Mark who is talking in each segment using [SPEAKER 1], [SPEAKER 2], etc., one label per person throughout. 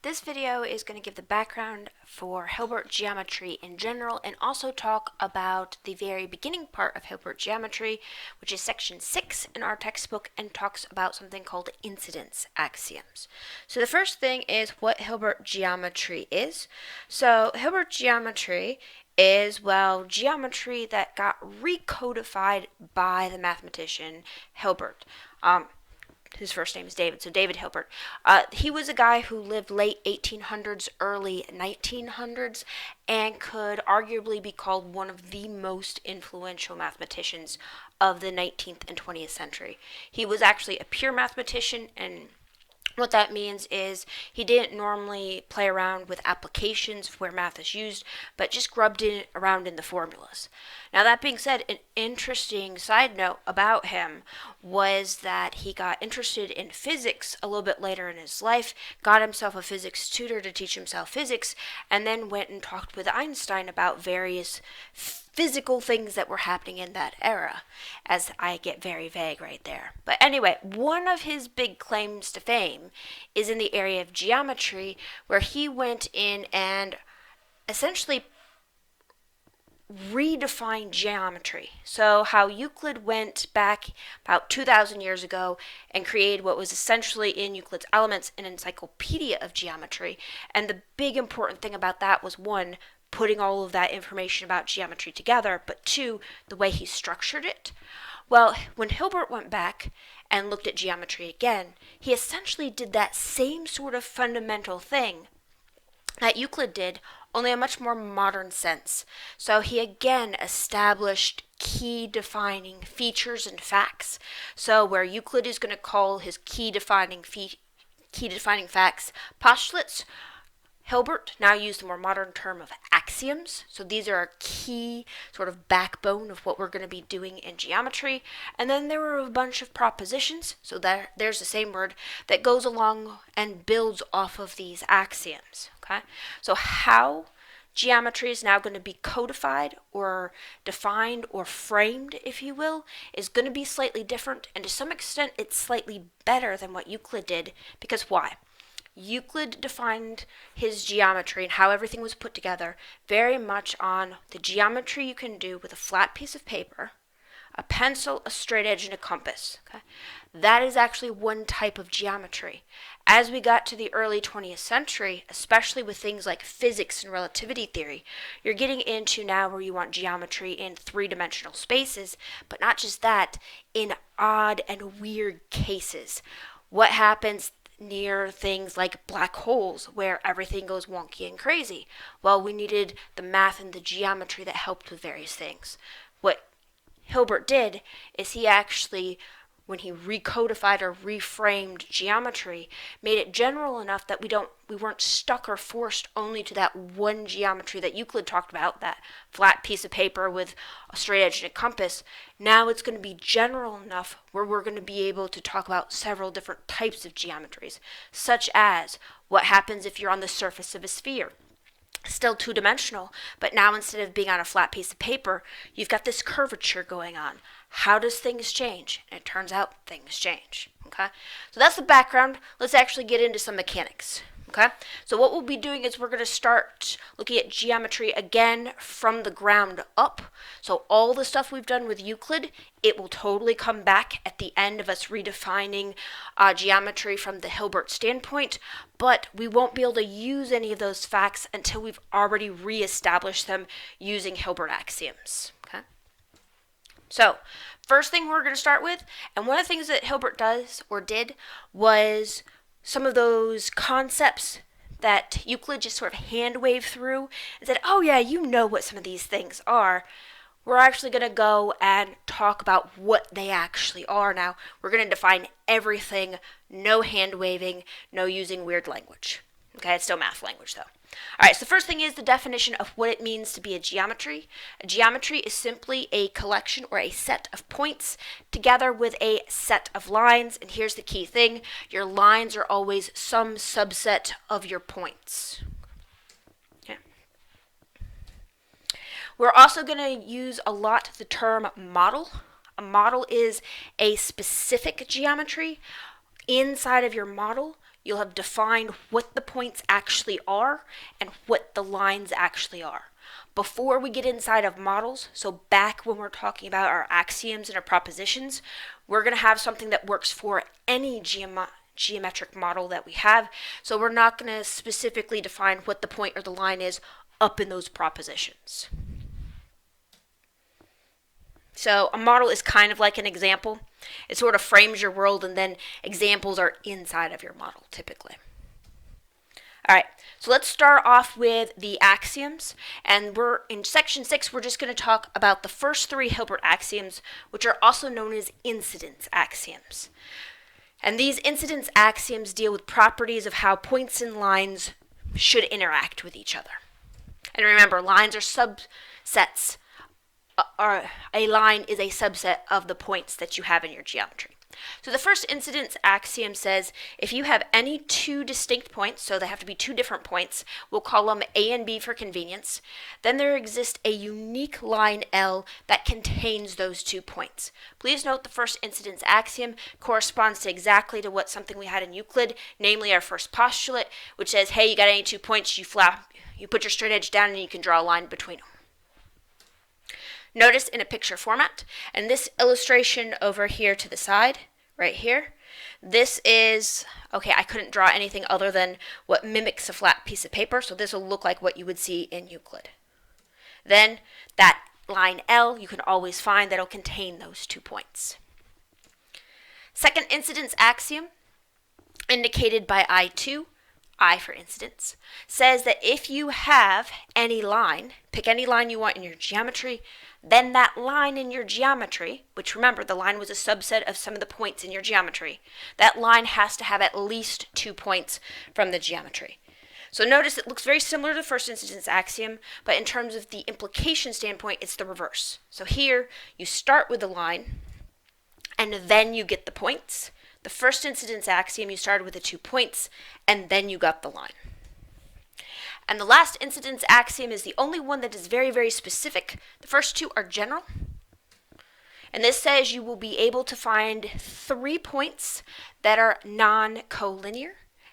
[SPEAKER 1] This video is going to give the background for Hilbert geometry in general and also talk about the very beginning part of Hilbert geometry, which is section 6 in our textbook, and talks about something called incidence axioms. So the first thing is what Hilbert geometry is. So Hilbert geometry is, well, geometry that got recodified by the mathematician Hilbert. His first name is David, so David Hilbert. He was a guy who lived late 1800s, early 1900s, and could arguably be called one of the most influential mathematicians of the 19th and 20th century. He was actually a pure mathematician, and what that means is he didn't normally play around with applications where math is used, but just grubbed around in the formulas. Now, that being said, an interesting side note about him was that he got interested in physics a little bit later in his life, got himself a physics tutor to teach himself physics, and then went and talked with Einstein about various physical things that were happening in that era, as I get very vague right there. But anyway, one of his big claims to fame is in the area of geometry, where he went in and essentially redefined geometry. So how Euclid went back about 2,000 years ago and created what was essentially in Euclid's Elements an encyclopedia of geometry. And the big important thing about that was, one, putting all of that information about geometry together, but two, the way he structured it. Well, when Hilbert went back and looked at geometry again, he essentially did that same sort of fundamental thing that Euclid did, only a much more modern sense. So he again established key defining features and facts. So where Euclid is going to call his key defining facts postulates, Hilbert now used the more modern term of axioms. So these are a key sort of backbone of what we're going to be doing in geometry. And then there were a bunch of propositions, so there's the same word, that goes along and builds off of these axioms. Okay? So how geometry is now going to be codified or defined or framed, if you will, is going to be slightly different. And to some extent, it's slightly better than what Euclid did. Because why? Euclid defined his geometry and how everything was put together very much on the geometry you can do with a flat piece of paper, a pencil, a straight edge, and a compass. Okay? That is actually one type of geometry. As we got to the early 20th century, especially with things like physics and relativity theory, you're getting into now where you want geometry in three-dimensional spaces, but not just that, in odd and weird cases. What happens near things like black holes where everything goes wonky and crazy? Well, we needed the math and the geometry that helped with various things. What Hilbert did is he actually, when he recodified or reframed geometry, made it general enough that we weren't stuck or forced only to that one geometry that Euclid talked about, that flat piece of paper with a straight edge and a compass. Now it's going to be general enough where we're going to be able to talk about several different types of geometries, such as what happens if you're on the surface of a sphere. Still two-dimensional, but now instead of being on a flat piece of paper, you've got this curvature going on. How does things change? And it turns out things change. Okay? So that's the background. Let's actually get into some mechanics. Okay? So what we'll be doing is we're going to start looking at geometry again from the ground up. So all the stuff we've done with Euclid, it will totally come back at the end of us redefining geometry from the Hilbert standpoint, but we won't be able to use any of those facts until we've already reestablished them using Hilbert axioms. Okay? So, first thing we're going to start with, and one of the things that Hilbert does or did was some of those concepts that Euclid just sort of hand waved through and said, oh yeah, you know what some of these things are. We're actually going to go and talk about what they actually are now. We're going to define everything, no hand waving, no using weird language. Okay, it's still math language though. Alright, so the first thing is the definition of what it means to be a geometry. A geometry is simply a collection or a set of points together with a set of lines. And here's the key thing. Your lines are always some subset of your points. Okay. We're also going to use a lot the term model. A model is a specific geometry. Inside of your model, you'll have defined what the points actually are and what the lines actually are. Before we get inside of models, so back when we're talking about our axioms and our propositions, we're going to have something that works for any geometric model that we have. So we're not going to specifically define what the point or the line is up in those propositions. So a model is kind of like an example. It sort of frames your world, and then examples are inside of your model typically. All right, so let's start off with the axioms, and we're in section 6. We're just going to talk about the first 3 Hilbert axioms, which are also known as incidence axioms. And these incidence axioms deal with properties of how points and lines should interact with each other. And remember, lines are subsets. A line is a subset of the points that you have in your geometry. So the first incidence axiom says if you have any 2 distinct points, so they have to be 2 different points, we'll call them A and B for convenience, then there exists a unique line L that contains those 2 points. Please note the first incidence axiom corresponds to exactly to what something we had in Euclid, namely our first postulate, which says, hey, you got any 2 points, you put your straight edge down and you can draw a line between them. Notice in a picture format, and this illustration over here to the side, right here, this is, okay, I couldn't draw anything other than what mimics a flat piece of paper, so this will look like what you would see in Euclid. Then that line L, you can always find that'll contain those 2 points. Second incidence axiom, indicated by I2, I for incidence, says that if you have any line, pick any line you want in your geometry, then that line in your geometry, which remember the line was a subset of some of the points in your geometry, that line has to have at least 2 points from the geometry. So notice it looks very similar to the first incidence axiom, but in terms of the implication standpoint, it's the reverse. So here you start with the line, and then you get the points. The first incidence axiom, you started with the 2 points, and then you got the line. And the last incidence axiom is the only one that is very, very specific. The first 2 are general. And this says you will be able to find 3 points that are non-collinear.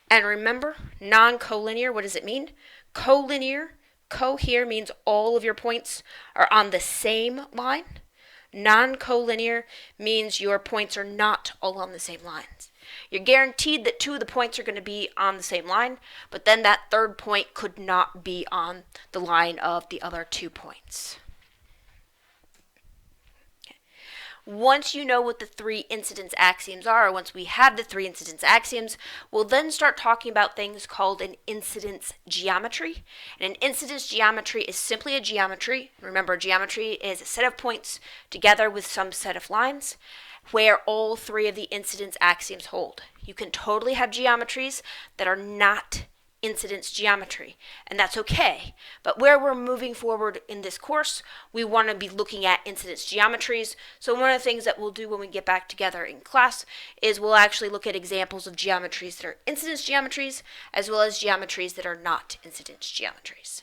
[SPEAKER 1] And remember, non-collinear, what does it mean? Collinear, co here means all of your points are on the same line. Non-collinear means your points are not all on the same lines. You're guaranteed that 2 of the points are going to be on the same line, but then that 3rd point could not be on the line of the other 2 points. Okay. Once you know what the 3 incidence axioms are, or once we have the 3 incidence axioms, we'll then start talking about things called an incidence geometry. And an incidence geometry is simply a geometry. Remember, geometry is a set of points together with some set of lines, where all 3 of the incidence axioms hold. You can totally have geometries that are not incidence geometry, and that's okay. But where we're moving forward in this course, we want to be looking at incidence geometries. So one of the things that we'll do when we get back together in class is we'll actually look at examples of geometries that are incidence geometries, as well as geometries that are not incidence geometries.